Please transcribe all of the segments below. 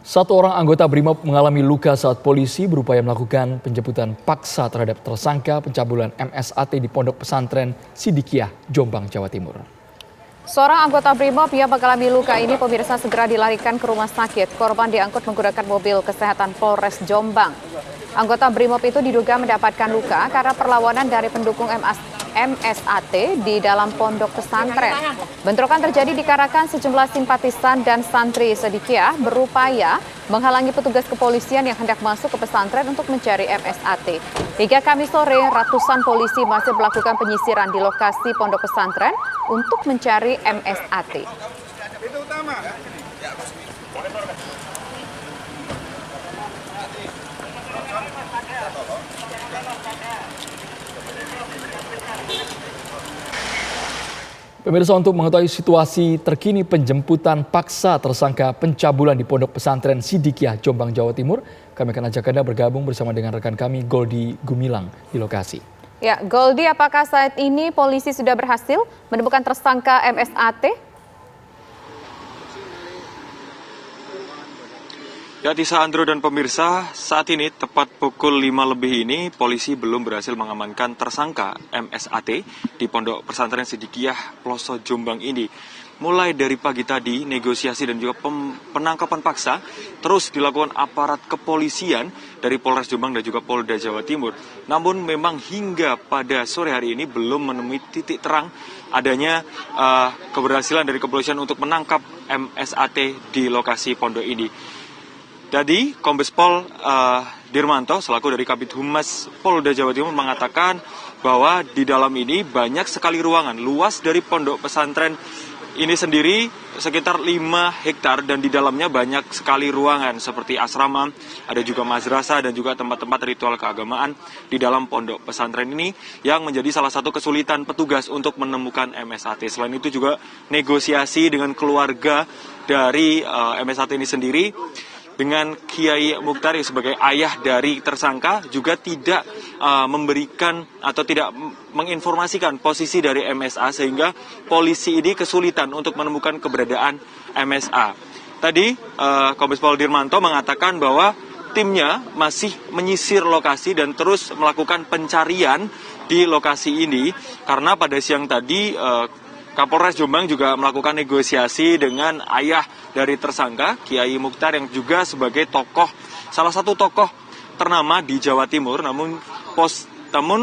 Satu orang anggota BRIMOB mengalami luka saat polisi berupaya melakukan penjemputan paksa terhadap tersangka pencabulan MSAT di Pondok Pesantren Sidikiah, Jombang, Jawa Timur. Seorang anggota BRIMOB yang mengalami luka ini pemirsa segera dilarikan ke rumah sakit. Korban diangkut menggunakan mobil kesehatan Polres Jombang. Anggota BRIMOB itu diduga mendapatkan luka karena perlawanan dari pendukung MSAT di dalam pondok pesantren. Bentrokan terjadi dikarenakan sejumlah simpatisan dan santri Sidikiah berupaya menghalangi petugas kepolisian yang hendak masuk ke pesantren untuk mencari MSAT. Hingga Kamis sore, ratusan polisi masih melakukan penyisiran di lokasi pondok pesantren untuk mencari MSAT. Pemirsa, untuk mengetahui situasi terkini penjemputan paksa tersangka pencabulan di Pondok Pesantren Sidikiah, Jombang, Jawa Timur, kami akan ajak Anda bergabung bersama dengan rekan kami Goldi Gumilang di lokasi. Ya, Goldi, apakah saat ini polisi sudah berhasil menemukan tersangka MSAT? Ya, Tisa, Andro, dan pemirsa, saat ini tepat pukul 5 lebih ini polisi belum berhasil mengamankan tersangka MSAT di Pondok Pesantren Sidikiah, Ploso, Jombang ini. Mulai dari pagi tadi, negosiasi dan juga penangkapan paksa terus dilakukan aparat kepolisian dari Polres Jombang dan juga Polda Jawa Timur. Namun memang hingga pada sore hari ini belum menemui titik terang adanya keberhasilan dari kepolisian untuk menangkap MSAT di lokasi pondok ini. Tadi Kombes Pol Dirmanto selaku dari Kabid Humas Polda Jawa Timur mengatakan bahwa di dalam ini banyak sekali ruangan. Luas dari pondok pesantren ini sendiri sekitar 5 hektar dan di dalamnya banyak sekali ruangan seperti asrama, ada juga madrasah dan juga tempat-tempat ritual keagamaan di dalam pondok pesantren ini yang menjadi salah satu kesulitan petugas untuk menemukan MSAT. Selain itu juga negosiasi dengan keluarga dari MSAT ini sendiri dengan Kiai Muktari sebagai ayah dari tersangka juga tidak memberikan atau tidak menginformasikan posisi dari MSA sehingga polisi ini kesulitan untuk menemukan keberadaan MSA. Tadi Kombes Pol Dirmanto mengatakan bahwa timnya masih menyisir lokasi dan terus melakukan pencarian di lokasi ini karena pada siang tadi Kapolres Jombang juga melakukan negosiasi dengan ayah dari tersangka, Kiai Mukhtar, yang juga sebagai salah satu tokoh ternama di Jawa Timur. Namun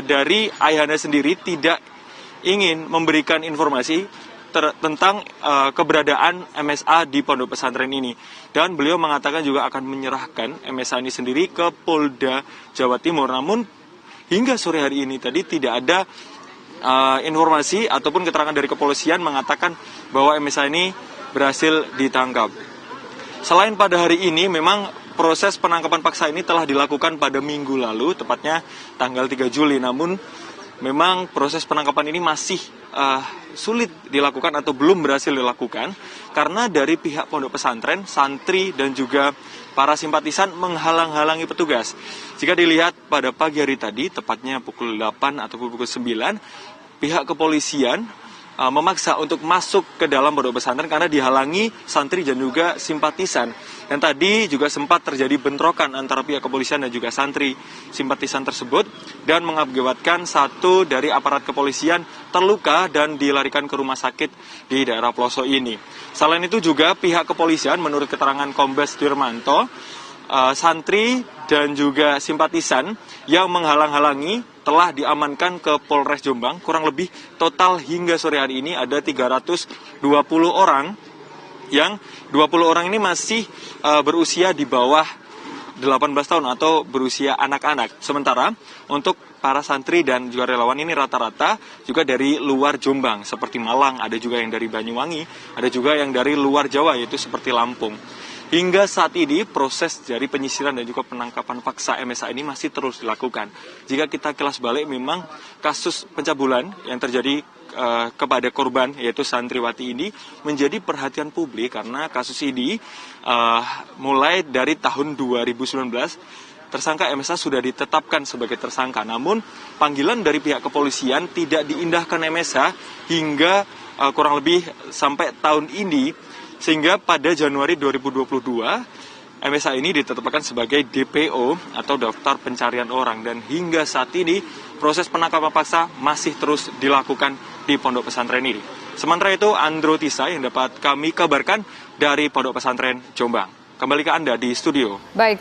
dari ayahnya sendiri tidak ingin memberikan informasi tentang keberadaan MSA di pondok pesantren ini. Dan beliau mengatakan juga akan menyerahkan MSA ini sendiri ke Polda Jawa Timur. Namun hingga sore hari ini tadi tidak ada informasi ataupun keterangan dari kepolisian mengatakan bahwa MSA ini berhasil ditangkap. Selain pada hari ini, memang proses penangkapan paksa ini telah dilakukan pada minggu lalu, tepatnya tanggal 3 Juli. Namun memang proses penangkapan ini masih sulit dilakukan atau belum berhasil dilakukan karena dari pihak pondok pesantren, santri dan juga para simpatisan menghalang-halangi petugas. Jika dilihat pada pagi hari tadi, tepatnya pukul 8 atau pukul 9, pihak kepolisian memaksa untuk masuk ke dalam pondok pesantren karena dihalangi santri dan juga simpatisan. Dan tadi juga sempat terjadi bentrokan antara pihak kepolisian dan juga santri simpatisan tersebut dan mengakibatkan satu dari aparat kepolisian terluka dan dilarikan ke rumah sakit di daerah Ploso ini. Selain itu juga pihak kepolisian menurut keterangan Kombes Dirmanto, santri dan juga simpatisan yang menghalang-halangi telah diamankan ke Polres Jombang. Kurang lebih total hingga sore hari ini ada 320 orang, yang 20 orang ini masih berusia di bawah 18 tahun atau berusia anak-anak. Sementara untuk para santri dan juga relawan ini rata-rata juga dari luar Jombang, seperti Malang, ada juga yang dari Banyuwangi, ada juga yang dari luar Jawa, yaitu seperti Lampung. Hingga saat ini proses dari penyisiran dan juga penangkapan paksa MSA ini masih terus dilakukan. Jika kita kilas balik, memang kasus pencabulan yang terjadi kepada korban yaitu santriwati ini menjadi perhatian publik karena kasus ini mulai dari tahun 2019 tersangka MSA sudah ditetapkan sebagai tersangka. Namun panggilan dari pihak kepolisian tidak diindahkan MSA hingga kurang lebih sampai tahun ini Sehingga pada Januari 2022, MSA ini ditetapkan sebagai DPO atau daftar pencarian orang, dan hingga saat ini proses penangkapan paksa masih terus dilakukan di pondok pesantren ini. Sementara itu, Andro Tisa yang dapat kami kabarkan dari pondok pesantren Jombang. Kembali ke Anda di studio. Baik.